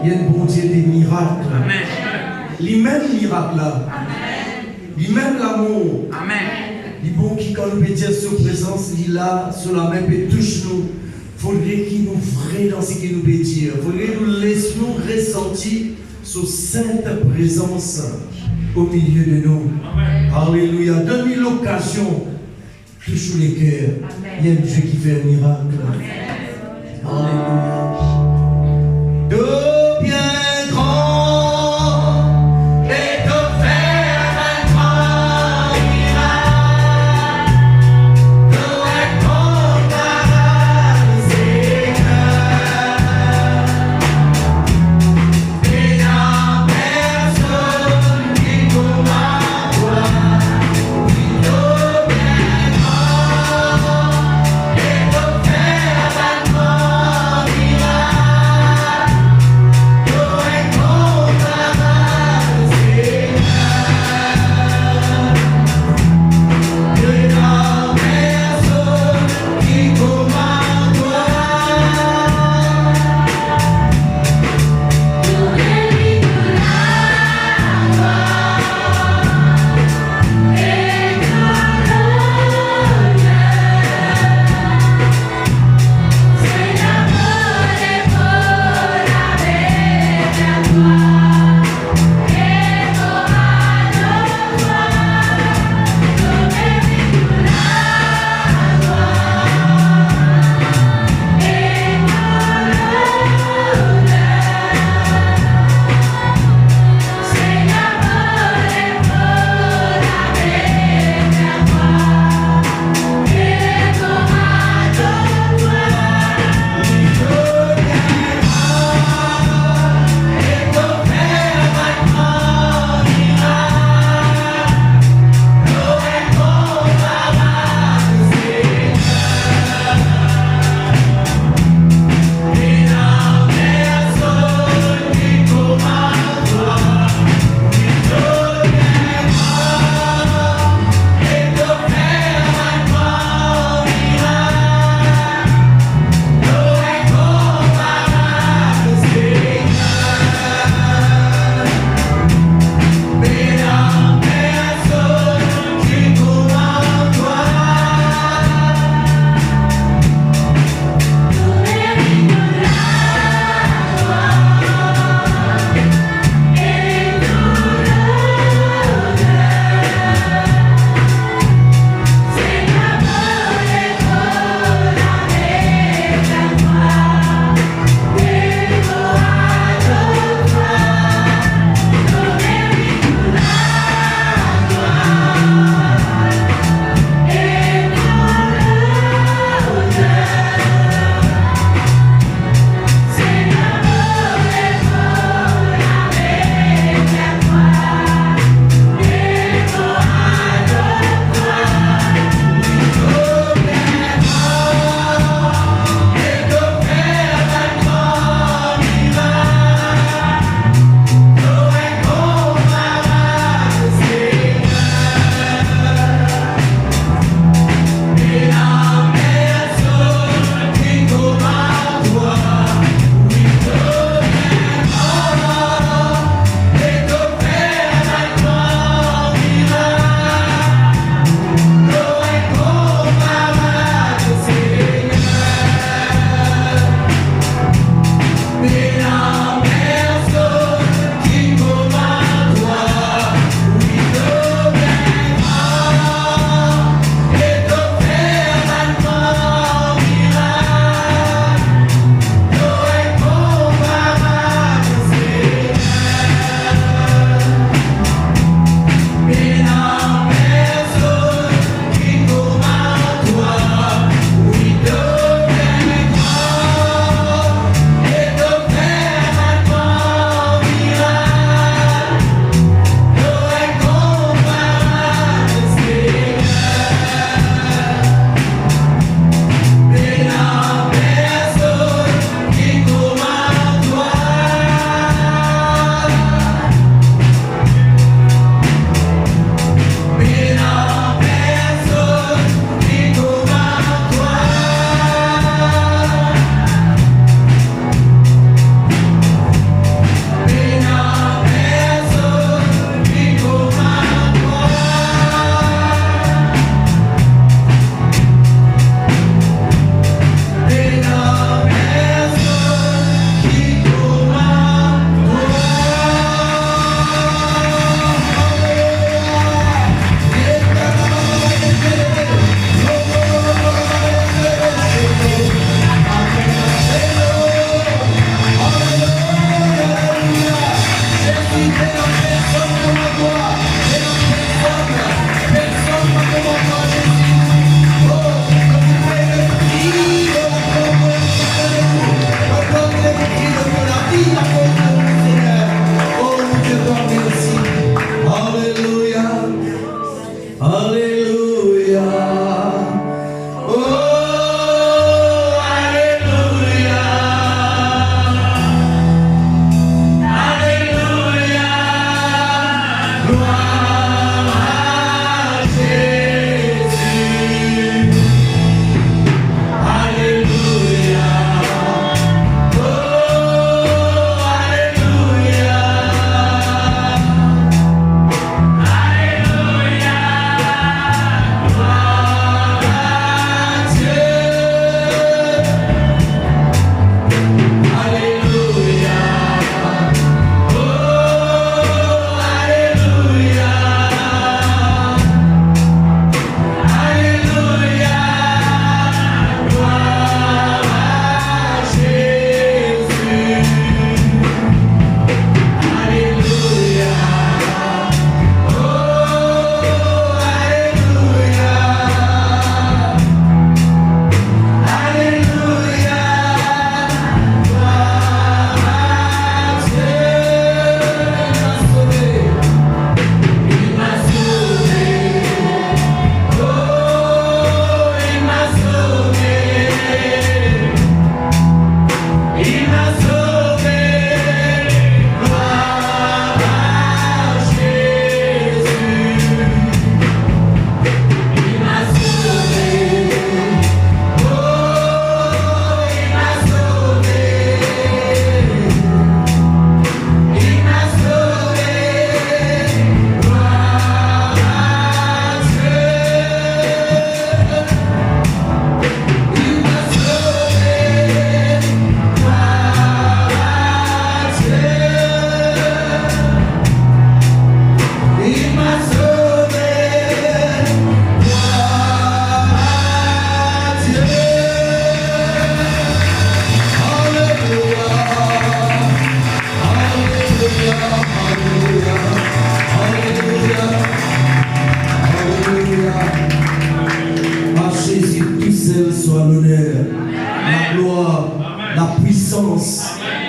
Il y a une bon Dieu des miracles. Amen. Lui-même miracle là. Lui-même l'amour. Amen. Il bon qui quand nous pétons sur présence, il là, sur la main, et touche nous. Faudrait qu'il nous ferait dans ce qu'il nous peut dire. Faudrait qu'il nous laisse nous ressentir sa sainte présence au milieu de nous. Amen. Alléluia. Donne-lui l'occasion. Touche les cœurs. Il y a un Dieu qui fait un miracle. Amen. Alléluia. De bien grand et de faire un grand miracle, de incomparable Seigneur, et la personne qui pourra voir, de bien grand et de faire un grand miracle.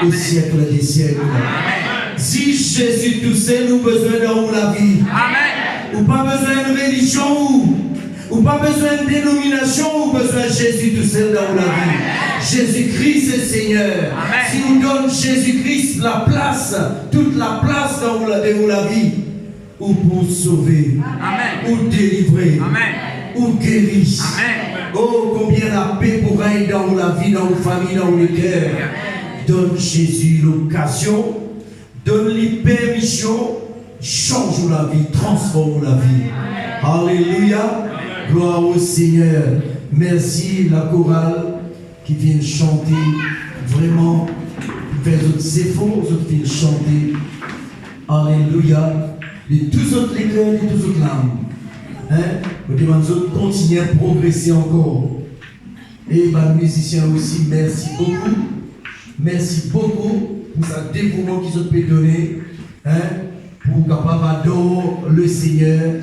au siècle des siècles. Si Jésus tout seul, nous besoin de la vie. Ou pas besoin de religion, ou pas besoin de dénomination, ou besoin de Jésus tout seul dans la vie. Jésus-Christ est Seigneur. Si nous donne Jésus-Christ la place, toute la place dans la vie, ou pour sauver, ou délivrer, ou guérir. Oh, combien la paix pourra être dans la vie, dans la famille, dans le cœur. Donne Jésus l'occasion, donne-lui permission, change la vie, transforme la vie. Alléluia. Gloire au Seigneur. Merci la chorale qui vient chanter. Vraiment, c'est faux, vous viennent chanter. Alléluia. Et tous autres les cœurs, et tous autres l'âme. Vous devez continuer à progresser encore. Et les musiciens aussi, merci beaucoup. Merci beaucoup pour ce dévouement qu'ils ont pu donner. Pour capable adorer le Seigneur.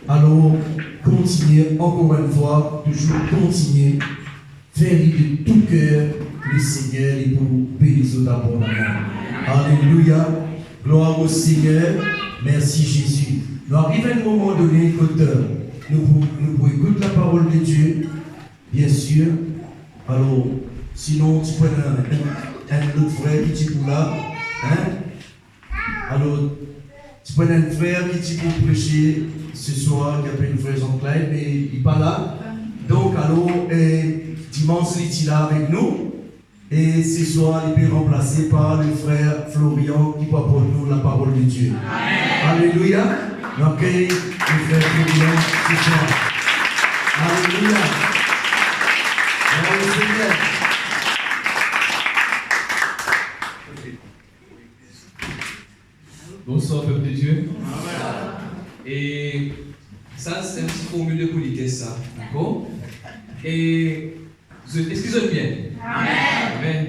Alors, continuez encore une fois, toujours continuer, faire de tout cœur le Seigneur et pour bénir les autres abondamment. Alléluia, gloire au Seigneur, merci Jésus. Nous arrivons à un moment donné, nous pouvons écouter la parole de Dieu, bien sûr. Alors, sinon, tu prends un autre frère qui est pour là. Alors, tu prends un frère qui est pour prêcher ce soir, qui appelle le frère Jean-Claude, mais il n'est pas là. Donc, alors, dimanche, il est là avec nous. Et ce soir, il est remplacé par le frère Florian qui va pour nous la parole de Dieu. Amen. Alléluia. Donc, le frère Florian ce soir. Alléluia. Gloire au Seigneur. Bonsoir, peuple de Dieu. Et ça, c'est une petite formule de politesse, ça. D'accord? Et est-ce qu'ils ont bien? Amen.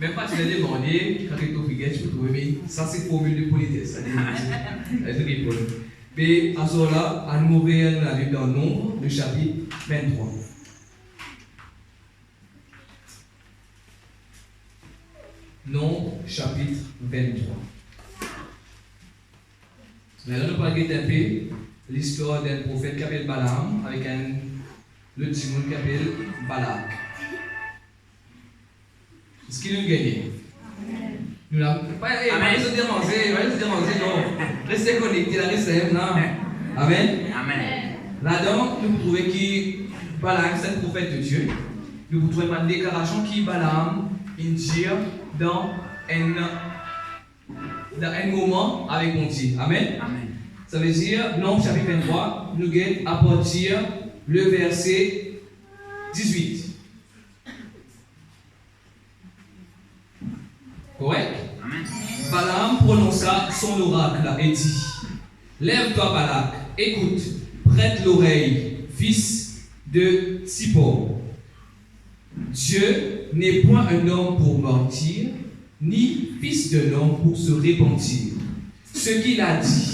Même pas tu l'as demandé, quand tu es au frigate, tu peux trouver, mais ça, c'est une formule de politesse. Ça réponds. Mais à ce moment-là, à nous ouvrir la Bible dans Nombre, le chapitre 23. Nombre, chapitre 23. Maintenant, nous parlons un peu l'histoire d'un prophète qui s'appelle Balaam avec le petit monde qui s'appelle Balak. Ce qui nous gagne. Nous n'avons pas se déranger, non. Restez connectés, restez là. Amen. Là-dedans, nous trouvons que Balaam, c'est un prophète de Dieu. Nous trouvons une déclaration qui Balaam dit dans un moment avec mon Dieu. Amen. Ça veut dire, Nombre chapitre 23, nous gagnons à partir le verset 18. Correct? Balaam prononça son oracle et dit: Lève-toi, Balak, écoute, prête l'oreille, fils de Tsippor. Dieu n'est point un homme pour mentir, ni fils de l'homme pour se repentir. Ce qu'il a dit,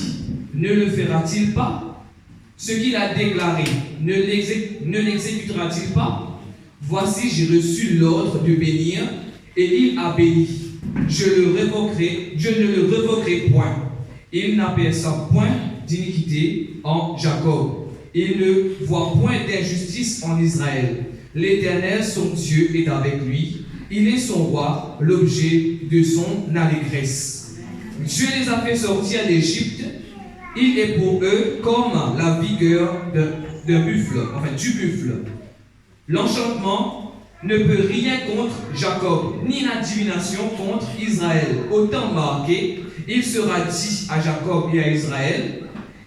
ne le fera-t-il pas? Ce qu'il a déclaré, ne l'exécutera-t-il pas? Voici, j'ai reçu l'ordre de bénir, et il a béni. Je ne le révoquerai point. Il n'aperçoit point d'iniquité en Jacob. Il ne voit point d'injustice en Israël. L'Éternel, son Dieu, est avec lui. Il est son roi, l'objet de son allégresse. Dieu les a fait sortir d'Égypte. Il est pour eux comme la vigueur d'un buffle, du buffle. L'enchantement ne peut rien contre Jacob, ni la divination contre Israël. Autant marqué, il sera dit à Jacob et à Israël: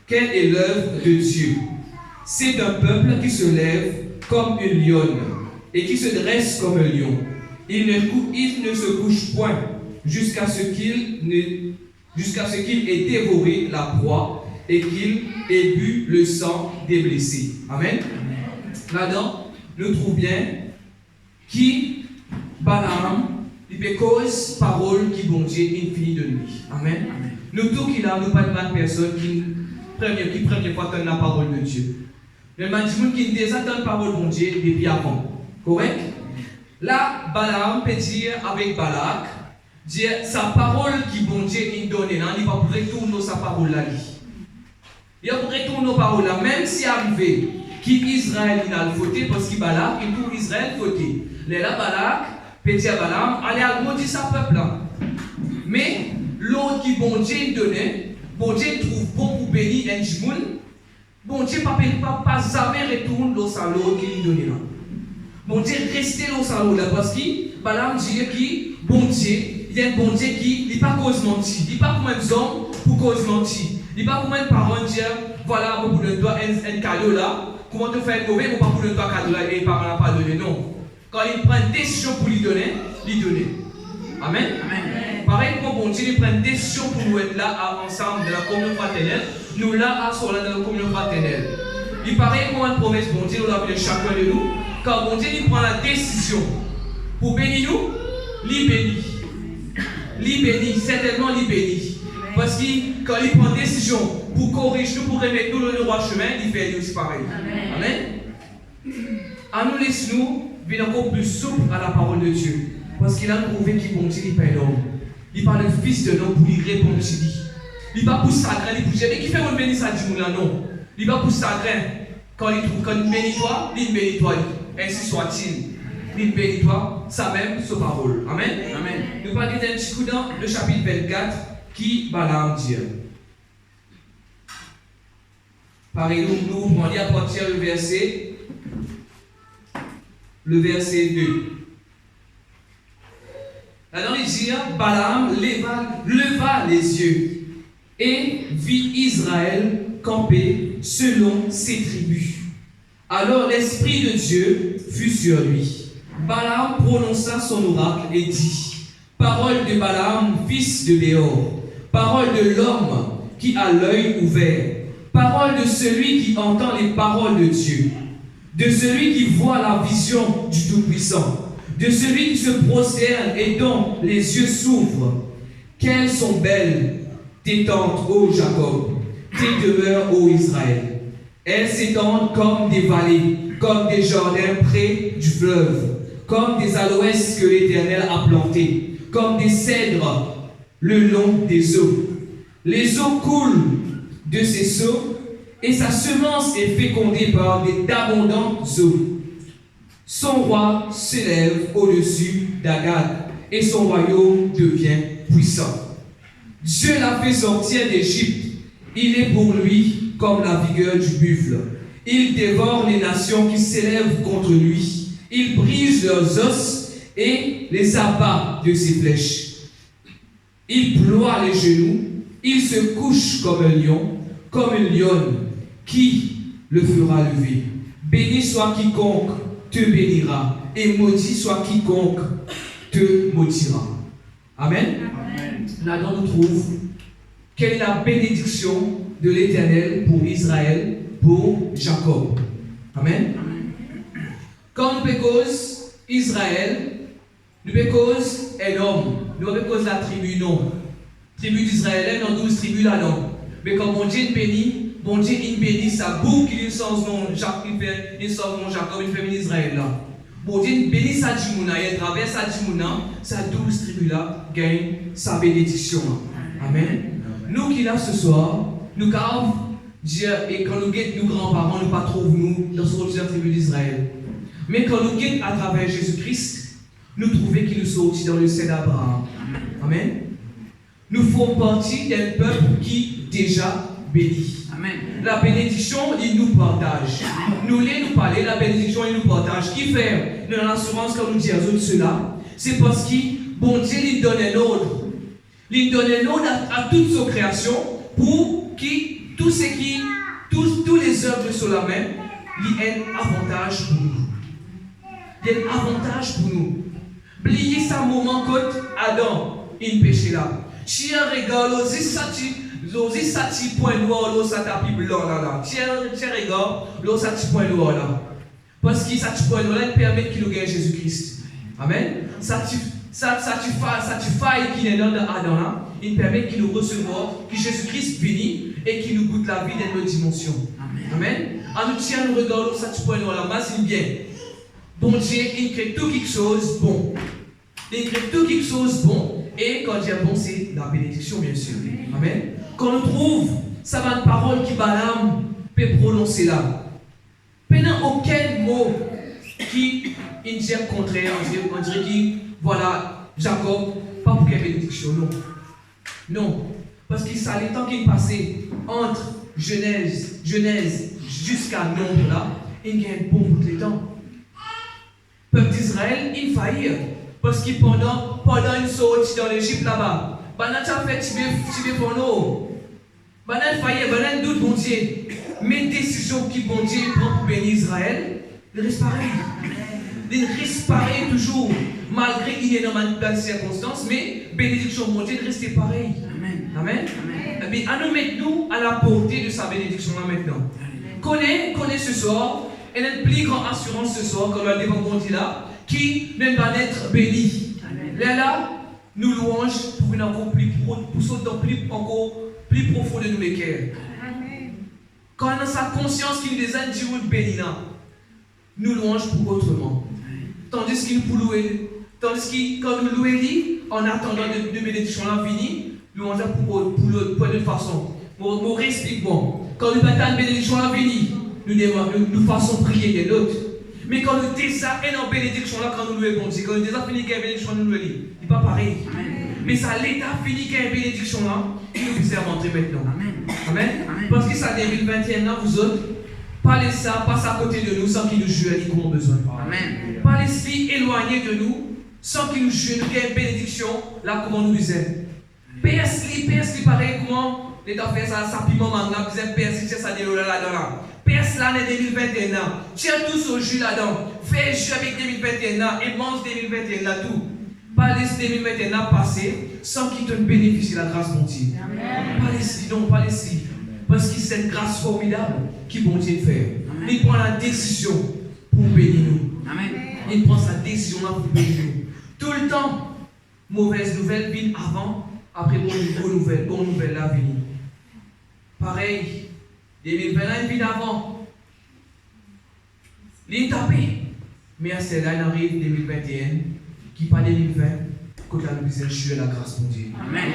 quelle est l'œuvre de Dieu? C'est un peuple qui se lève comme une lionne et qui se dresse comme un lion. Il ne se couche point jusqu'à ce qu'il ait dévoré la proie et qu'il ait bu le sang des blessés. Amen. Là-dedans, nous trouvons bien qui Balaam, il peut cause parole qui bon Dieu infini de lui. Amen. Nous tout qu'il a, nous pas de mal personne qui première fois entend la parole de Dieu. Mais maintenant qui déjà entend la parole de Dieu depuis avant. Correct? Là, Balaam peut dire avec Balak, Dire sa parole qui bon Dieu il donne, il va pour retourner sa parole là. Il va pour retourner nos paroles là, même si arrivé qu'Israël il a voté parce qu'il Balak et tout Israël voté. Les là Balak, petit Balaam, allez à maudire sa peuple là. Mais l'autre qui bon Dieu il donnait, bon Dieu trouve bon pour bénir un jimoun, bon Dieu pas jamais retourne l'autre salaud qui lui donnait là. Bon Dieu restez l'autre salaud là parce que Balaam dit que bon Dieu il y a un bon Dieu qui n'est pas cause mentir. Il n'est pas comme un homme pour cause mentir. Il n'est pas comme un parent dire voilà, pour le doigt un cadeau là. Comment te faire mauvais, pour pas pour le doigt cadeau là et les parents n'ont pas donné. Non. Quand il prend une décision pour lui donner, lui donner. Amen. Amen. Pareil, comme bon Dieu il prend une décision pour nous être là ensemble dans la communion fraternelle, nous là sont là dans la communion fraternelle. Il paraît comme une promesse, bon Dieu, nous l'a fait chacun de nous. Quand bon Dieu il prend la décision pour bénir nous, il bénit. Il bénit, certainement il bénit. Parce que quand il prend décision pour corriger nous, pour remettre nous dans le droit chemin, il fait lui aussi pareil. Amen. À nous laisse-nous venir encore plus souple à la parole de Dieu. Parce qu'il a trouvé qu'il bon Dieu, il n'est pas un homme. Il parle le fils de l'homme pour lui répondre. Il ne va pas pour sacrer, il dit, mais qui fait une bénisse à Dieu là? Non. Il va pour sacrer. Quand il bénit toi, il bénit toi. Ainsi soit-il. Il bénit toi, sa même, sa parole. Amen. Amen. Nous parlons d'un petit coup dans le chapitre 24 qui Balaam dit. Pareil, nous on lit à partir du verset 2. Alors il dit, Balaam leva les yeux et vit Israël camper selon ses tribus. Alors l'Esprit de Dieu fut sur lui. Balaam prononça son oracle et dit, parole de Balaam, fils de Béor, parole de l'homme qui a l'œil ouvert, parole de celui qui entend les paroles de Dieu, de celui qui voit la vision du Tout-Puissant, de celui qui se prosterne et dont les yeux s'ouvrent. Quelles sont belles tes tentes, ô Jacob, tes demeures, ô Israël. Elles s'étendent comme des vallées, comme des jardins près du fleuve, comme des aloès que l'Éternel a plantés, comme des cèdres le long des eaux. Les eaux coulent de ses seaux et sa semence est fécondée par d'abondantes eaux. Son roi s'élève au-dessus d'Agag et son royaume devient puissant. Dieu l'a fait sortir d'Égypte. Il est pour lui comme la vigueur du buffle. Il dévore les nations qui s'élèvent contre lui. Il brise leurs os et les abat de ses flèches. Il ploie les genoux. Il se couche comme un lion, comme une lionne. Qui le fera lever? Béni soit quiconque te bénira, et maudit soit quiconque te maudira. Amen. Amen. Là-dedans, nous trouvons quelle est la bénédiction de l'Éternel pour Israël, pour Jacob. Amen. Quand nous pécose Israël, nous pécose un homme, nous pécose la tribu, non. Tribu d'Israël, non, 12 tribus là, non. Mais quand mon Dieu bénit, bon Dieu il bénit sa boucle, il sort mon Jacob, il sort mon Jacob, il fait Israël là. Bon Dieu bénit sa Djimouna, et à travers sa Djimouna, sa 12 tribus là gagne sa bénédiction. Amen. Nous qui là ce soir, nous carvons Dieu, et quand nous guettons nos grands-parents, nous ne pas trouver nous dans ce tribu d'Israël. Mais quand nous guettons à travers Jésus-Christ, nous trouvons qu'il nous sortit dans le sein d'Abraham. Amen. Nous faisons partie d'un peuple qui déjà bénit. Amen. La bénédiction, il nous partage. Nous voulons nous parler, la bénédiction, il nous partage. Qui fait dans l'assurance quand nous disons cela? C'est parce que bon Dieu, il donne un ordre. Il donne un ordre à toute sa création pour que tous les œuvres sur la main, il y a un avantage pour nous. Il y a un avantage pour nous. Oubliez ça moment quand Adam, il péché là. Tiens, regarde, l'osi sati point noir, l'eau ça tapis blanc là. Tiens, regarde, l'eau sati point noir là. Parce que sati point noir là, il permet qu'il gagne Jésus-Christ. Amen. Sati faille qui est dans Adam là, il permet qu'il nous recevoir, que Jésus-Christ bénit et qu'il nous goûte la vie dans nos dimensions. Amen. En nous tient, nous regardons sati point noir là, mais c'est bien. Bon Dieu, il crée tout quelque chose bon. Il crée tout quelque chose bon. Et quand Dieu est bon, c'est la bénédiction, bien sûr. Amen. Quand on trouve ça va une parole qui Balaam peut prononcer là. Pendant aucun mot qui indique contraire, on dirait que voilà, Jacob, pas pour quelle bénédiction, non. Non. Parce qu'il savait tant qu'il passait entre Genèse jusqu'à Nombre là, il gagne bon bout de temps. Peuple d'Israël, il faillit. Parce que pendant une sortie dans l'Égypte là-bas, pendant tu as fait tu pour nous. Pendant il faillit, pendant doute bon Dieu. Mais décision qui bon Dieu prend pour bénir Israël, il reste pareil. Il reste pareil toujours. Malgré qu'il y ait dans circonstances, mais bénédiction bon Dieu, il reste pareil. Amen. Amen. Mais à nous mettre nous à la portée de sa bénédiction là maintenant. Connais ce soir, et notre plus grande assurance ce soir, quand on va devant bon Dieu là, qui ne va être béni. Là, nous louanges pour une encore plus profond de nous les cœurs. Quand on a sa conscience qui nous des anges bénis là, nous louanges pour autrement. Tandis qu'il pour louer, tandis que quand nous louons, en attendant de bénédiction l'infini, nous louanges pour de façon. Mon explique bon. Quand nous battons une bénédiction l'infini, nous faisons prier de l'autre. Mais quand nous déjà en bénédiction là, quand nous louons bon Dieu, quand nous déjà fini qu'il y a une bénédiction, nous louons, il n'est pas pareil. Mais ça l'état fini qu'il y a une bénédiction là, il nous puisse rentrer maintenant. Amen. Parce que ça 2021 là, vous autres, parlez ça, passe à côté de nous sans qu'il nous joue ni qu'on a besoin. Amen. Parlez si éloigné de nous, sans qu'il nous joue, nous qu'il y a une bénédiction là, comment nous aime. PS pareil, comment l'état fait ça piment manga, vous aimez PS, c'est ça des là-dedans. Perce l'année 2021, tiens tous au jus là-dedans, fais jus avec 2021 et mange 2021 là tout. Pas laisser 2021 passer sans qu'il te bénéficie de la grâce de mon Dieu. Pas laisser, non, pas laisser. Parce que c'est une grâce formidable qui bon Dieu fait. Il prend la décision pour bénir nous. Il prend sa décision là pour bénir nous. Tout le temps, mauvaise nouvelle vient avant, après bonne nouvelle là vient. Pareil. 2021 vient avant. Il tapé. Mais à celle-là, il arrive 2021, qui pas 2020, quand la nous je suis à la grâce de Dieu. Amen.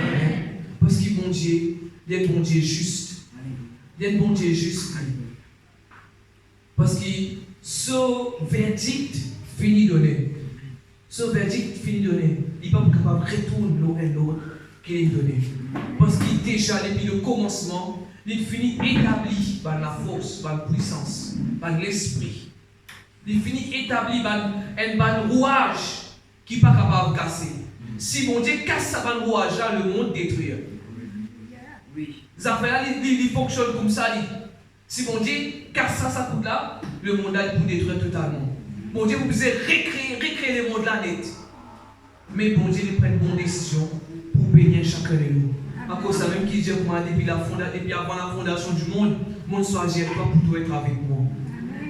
Parce que bon Dieu, il est bon Dieu juste. Il est bon Dieu juste. Parce que ce verdict fini donné. Ce verdict fini donné. Il n'est pas capable de retourner l'autre qu'il est donné. Parce qu'il déjà, depuis le commencement, il finit établi par la force, par la puissance, par l'esprit. Il finit établi par un rouage qui n'est pas capable de casser. Si mon Dieu casse ce rouage là, le monde détruit. Oui. Ça fait là, il fonctionne comme ça. Si mon Dieu casse ça coûte là, le monde là, il peut détruire totalement. Mon Dieu, vous pouvez recréer le monde là net. Mais bon Dieu, il prend une bonne décision pour bénir chacun de nous. À cause de ça même qui dit pour moi, depuis avant la fondation du monde, mon soit agir pas pour tout être avec moi.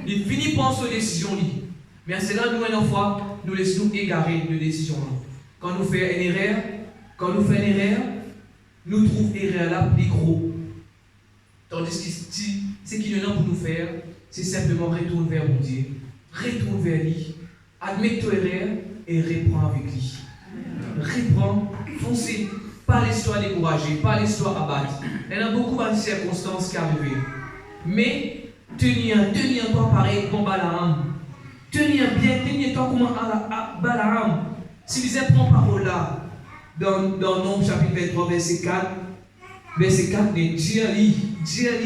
Il finit par sa décision. Mais c'est là nous, une fois, nous laissons nous égarer de décision là. Quand nous faisons une erreur, nous trouvons l'erreur là plus gros. Tandis que ce qu'il y en a pour nous faire, c'est simplement retourner vers mon Dieu, retourner vers lui, admettre ton erreur et reprendre avec lui. Reprendre, foncer. Pas l'histoire découragée, pas l'histoire abattue. Il y en a beaucoup de circonstances qui arrivent. Mais tenir toi pareil comme Balaam. Tenir toi comme Balaam. Si vous êtes prend parole là, dans Nombre chapitre 23, verset 4, Dieu lit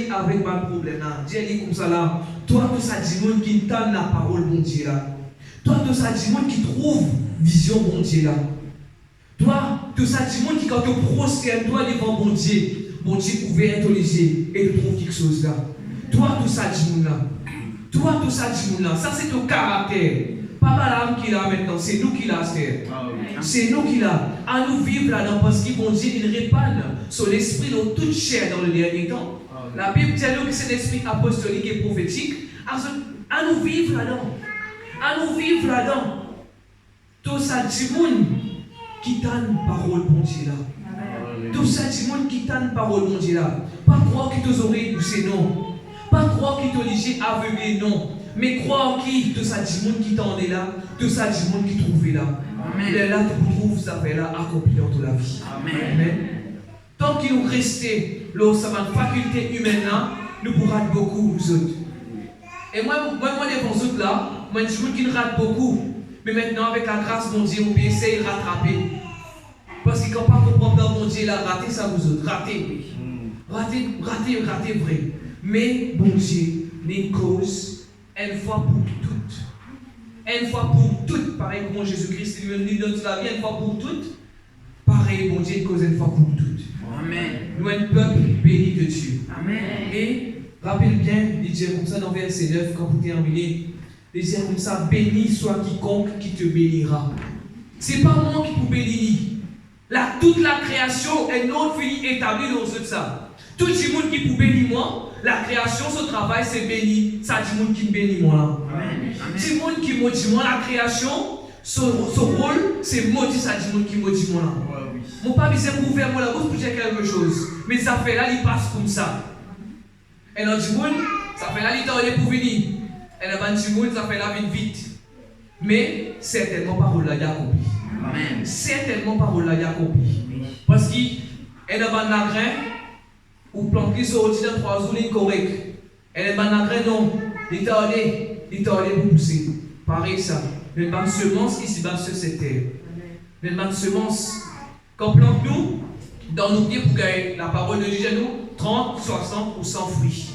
avec pas de problème là. Dieu lit comme ça là. Toi, tout ça, du monde qui entend la parole, mon Dieu là. Toi, tout ça, du monde qui trouve vision, mon Dieu là. Toi, tout ça, du monde qui quand tu prospères, toi devant mon Dieu pouvait être léger et tu trouves quelque chose là. Toi, tout ça, du monde là. Ça, c'est ton caractère. Pas Balaam qui l'a maintenant, c'est nous qui l'a. C'est nous qui l'a. À nous vivre là-dedans parce que mon Dieu, il répand son esprit dans toute chair dans le dernier temps. La Bible dit que c'est l'esprit apostolique et prophétique. À nous vivre là-dedans. Tout ça, du monde qui t'a une parole, bon Dieu là. Tout ça, du monde qui t'a une parole, bon Dieu là. Pas croire que tes oreilles poussées, non. Pas croire que tes yeux aveuglés, non. Mais croire que tout ça, du monde qui t'en est là. Tout ça, du monde qui trouve là. Là, tu trouves ça fait là accompli dans toute la vie. Amen. Tant qu'il nous restait là, ça va faculté humaine là, nous pourrons rater beaucoup, vous autres. Et moi, les bons autres là, moi, je dis qu'ils ratent beaucoup. Mais maintenant, avec la grâce de mon Dieu, on peut essayer de rattraper. Parce que quand on ne comprend pas mon Dieu, il a raté ça, vous autres. Raté. Raté, vrai. Mais bon Dieu, une cause, une fois pour toutes. Une fois pour toutes. Pareil comme Jésus-Christ, il nous dit dans la vie, une fois pour toutes. Pareil, bon Dieu, une cause, une fois pour toutes. Amen. Nous, un peuple béni de Dieu. Amen. Et rappelle bien, il dit comme ça dans verset 9, quand vous terminez. Il dit comme ça, béni soit quiconque qui te bénira. Ce n'est pas moi qui vous bénis. Toute la création est non finie établie dans ce ça. Tout le monde qui vous bénit moi, la création, ce travail, c'est béni. Ça dit monde qui me bénit moi là. C'est le monde qui maudit moi, la création, son rôle, c'est maudit, ça dit monde qui maudit moi là. Mon papa, c'est pour ouvrir la bouche pour dire quelque chose. Mais ça fait là, il passe comme ça. Et dans du monde, ça fait là, il est pour venir. Et dans du monde, ça fait là, vite. Mais certainement, parole là, il a accompli. Certainement, parole là, il a accompli. Parce qu'il y a un grain, ou planter sur le dans 3 jours, il est correct. Et le grain, non. Il est allé pour pousser. Pareil, ça. Le ban de semence qui se bat sur cette terre. Le ban de semence, quand on plante nous, dans nos pieds pour gagner la parole de Dieu, nous, 30, 60 ou 100 fruits.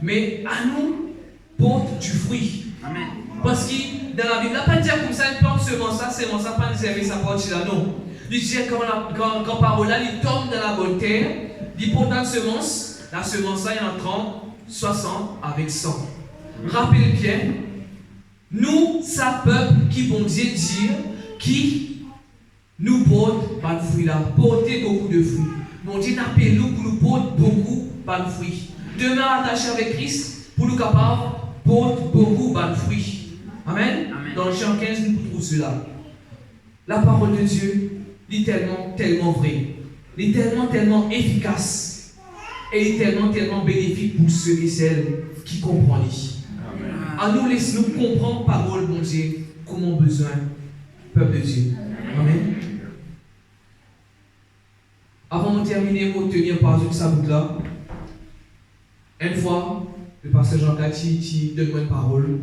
Mais à nous, porte du fruit. Amen. Parce que dans la Bible, il n'a pas dit comme ça, une plante semence, ça, pas réserver sa porte là, non. Il dit quand parole là, il tombe dans la bonne terre, il porte la semence là, il y en a 30, 60 avec 100. Rappelez bien, nous, ça peuple qui vont dire, qui nous porte pas de fruits là, porter beaucoup de fruits. Mon Dieu n'appelle nous pour nous porter beaucoup de fruits. Demain attaché avec Christ, pour nous capables de porter beaucoup de fruits. Amen. Dans le Jean 15, nous trouvons cela. La parole de Dieu est tellement vraie. Elle est tellement efficace. Et est tellement bénéfique pour ceux et celles qui comprennent. À nous, laissez-nous comprendre la parole de Dieu comme on a besoin, peuple de Dieu. Amen. Avant de terminer, pour tenir par exemple ça bout là. Une fois, le pasteur Jean-Claude donne une parole.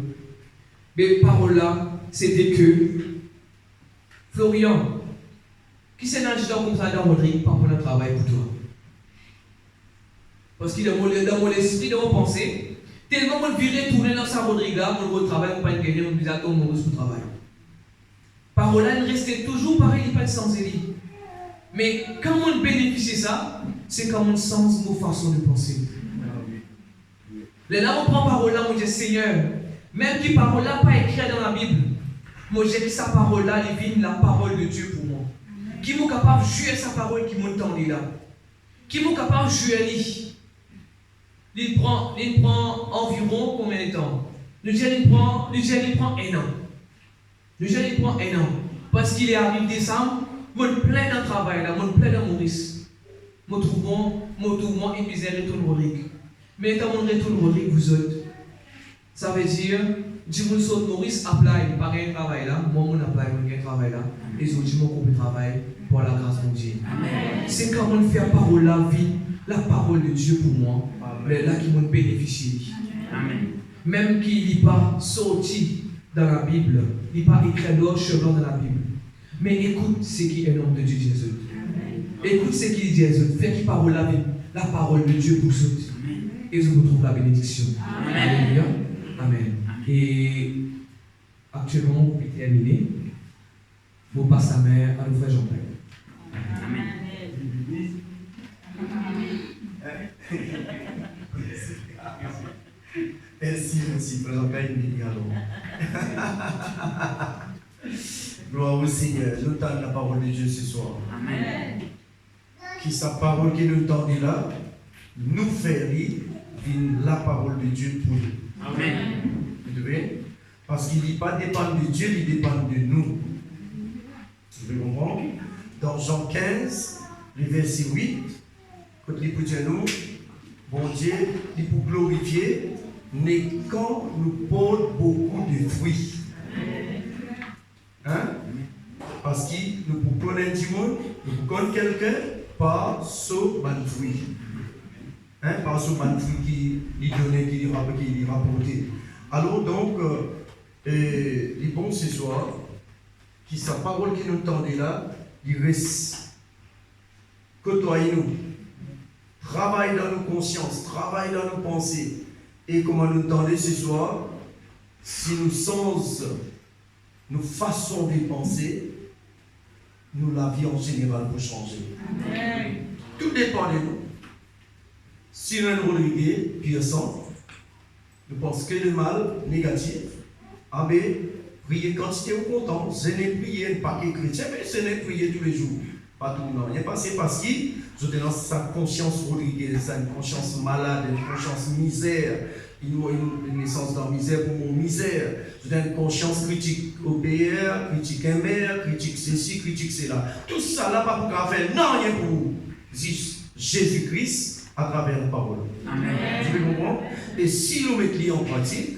Mais parole là, c'était que Florian, qui s'est nagé comme ça dans Rodrigue, pas pour le travail pour toi. Parce qu'il est dans mon esprit, dans mon pensée, tellement on virait tourner dans sa Rodrigue là, mon travail, on ne peut pas gagner, on bizarre, on pour le travail. Parole là, il restait toujours pareil, il pas de sans élite. Mais quand on bénéficie ça, c'est quand on sens nos façons de penser. Là, on prend parole là, on dit Seigneur, même qui parole là pas écrite dans la Bible, moi j'ai dit sa parole là, il vient la parole de Dieu pour moi. Qui est capable de jouer sa parole qui m'entend là? Qui est capable de jouer lui? Il prend environ combien de temps? Le gel il prend 1 an. Le gel il prend 1 an. Parce qu'il est arrivé décembre, mon plein d'un travail là, mon plein d'un Maurice. Mon tourment et misère retourne Rodrigue. Mais quand on retourne Rodrigue, vous autres, ça veut dire, du monde saute Maurice apply, pas un travail là, moi mon apply, mon travail là, et les autres du monde qu'on travail pour la grâce de Dieu. C'est quand on fait la parole la vie, la parole de Dieu pour moi, mais là qui m'ont bénéficié. Amen. Même qu'il n'est pas sorti dans la Bible, il n'est pas écrit noir sur blanc dans la Bible. Mais écoute ce qui est l'homme de Dieu Jésus. Écoute ce qu'il dit Jésus. Fais qu'il parole la vie, la parole de Dieu pour ceux. Et je vous trouve la bénédiction. Alléluia. Amen. Et actuellement, vous pouvez terminer. Vous passez la main à nos frères Jean-Pierre. Amen. Merci, frère Jean-Pierre, gloire au Seigneur. Nous tendons la parole de Dieu ce soir. Amen. Qui sa parole qui nous tend là, nous fait lire la parole de Dieu pour nous. Amen. Vous devez? Parce qu'il n'est pas dépend de Dieu, il dépend de nous. Vous comprenez? Dans Jean 15, le verset 8, quand il peut dire nous, bon Dieu, il peut glorifier, mais quand nous portons beaucoup de fruits. Hein? Parce que nous pouvons monde, nous connaissons quelqu'un par ce fruit. Par ce fruit qui lui donnait, qui lui rapportait. Alors donc, les bons ce soir, qui sa parole qui nous tendait là, il reste. Côtoyez-nous. Travaille dans nos consciences, travaille dans nos pensées. Et comment nous tendez ce soir, si nous sens, nos façons de penser, nous la vie en général pour changer. Amen. Tout dépend de nous. Si nous nous regarde, puissant, nous pensons que le mal négatif, mais prier quand tu es content, ce n'est prier pas que chrétien, mais ce n'est prier tous les jours. Pas tout le monde. C'est parce que je te lance sa conscience religieuse, une conscience malade, une conscience misère, une naissance dans la misère pour mon misère. Je donne une conscience critique au PR, critique un maire, critique ceci, critique cela. Tout ça là, pas pour faire, non, rien pour vous. Jésus-Christ à travers la parole. Amen. Vous pouvez comprendre? Et si nous mettons en pratique,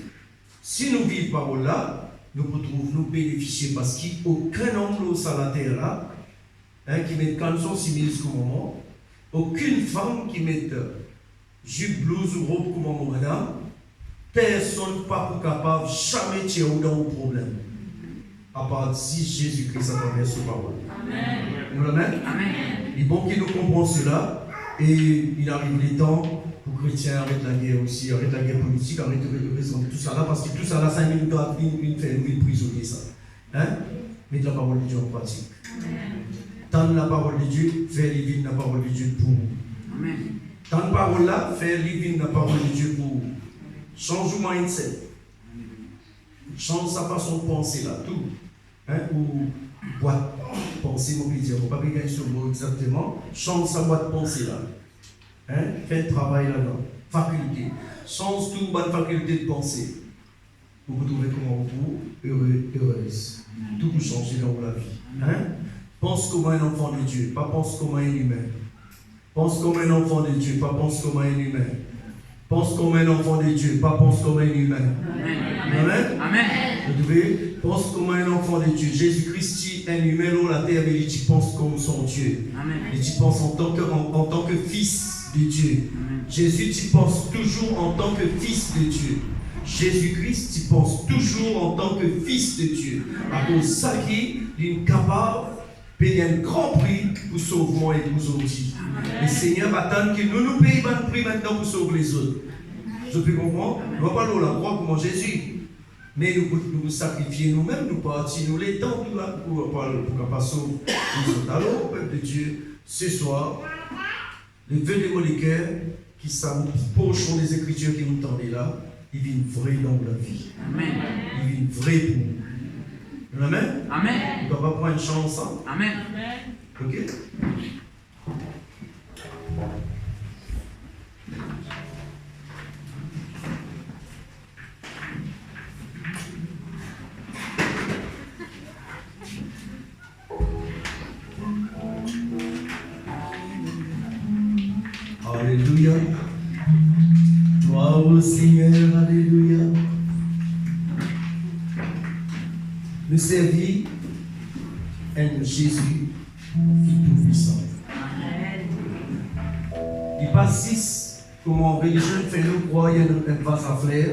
si nous vivons la parole là, nous pouvons nous bénéficier parce qu'aucun homme sur la terre là, qui met canson similis comme moment, aucune femme qui met jupe, blouse ou robe comme madame, personne pas pour capable jamais tirer dans un problème. À part si Jésus-Christ a travers sa parole. Amen. Nous l'aimons? Amen. Il est bon qu'il nous comprenne cela et il arrive les temps pour les chrétiens arrêtent la guerre aussi, arrêtent la guerre politique, arrêtent de raison de tout ça là parce que tout ça là, 5 minutes à faire une prisonnier ça. Mettre la parole de Dieu en pratique. Amen. Tendre la parole de Dieu, faire vivre la parole de Dieu pour vous. Amen. Tendre la parole là, faire vivre la parole de Dieu pour vous. Change le mindset. Change sa façon de penser là, tout. Ou boîte penser, mon plaisir. Il ne faut pas gagner sur le mot exactement. Change sa boîte pensée là. Fais le travail là-dedans. Faculté. Change toute bonne faculté de penser. Pour vous trouver comment vous, heureux, heureuse. Tout vous changer dans la vie. Pense comme un enfant de Dieu, pas pense comme un humain. Pense comme un enfant de Dieu, pas pense comme un humain. Pense comme un enfant de Dieu, pas pense comme un humain. Amen. Amen. Vous devez pense comme un enfant de Dieu. Jésus-Christ, un humain sur la terre, mais tu penses comme son Dieu. Amen. Et tu penses en tant que fils de Dieu. Amen. Jésus, tu penses toujours en tant que fils de Dieu. Jésus-Christ, tu penses toujours en tant que fils de Dieu. À cause de ça qui est capable payer un grand prix pour sauvement et pour aujourd'hui. Le Seigneur va attendre que nous payions un prix maintenant pour sauver les autres. Je peux comprendre? Nous ne va pas nous la croix comme Jésus. Mais nous sacrifier nous-mêmes, nous partir, nous les temps pour pas sauver les autres. Alors, peuple de Dieu, ce soir, le vœu de mon cœur qui s'approche des Écritures qui nous tendent là, il vient vrai dans la vie. Amen. Il vient vrai pour nous. Amen. Amen. On va prendre une chance ensemble. Amen. Ok. Alléluia. Gloire au Seigneur. Alléluia. Nous servir un Jésus qui est tout puissant. Il passe 6, comme en religion fait nous croire, il y a un vase à flair.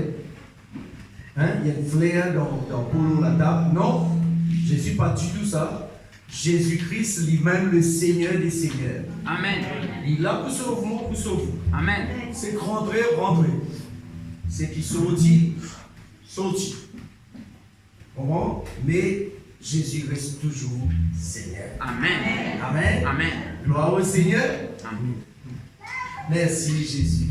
Il y a une flair dans Polo la table. Non, Jésus pas du tout ça. Jésus-Christ lui-même le Seigneur des Seigneurs. Amen. Il est là pour sauver, pour sauver. Amen. C'est rentrer. C'est qui sortit. Comment? Mais Jésus reste toujours Seigneur. Amen. Amen. Amen. Gloire au Seigneur. Amen. Merci Jésus.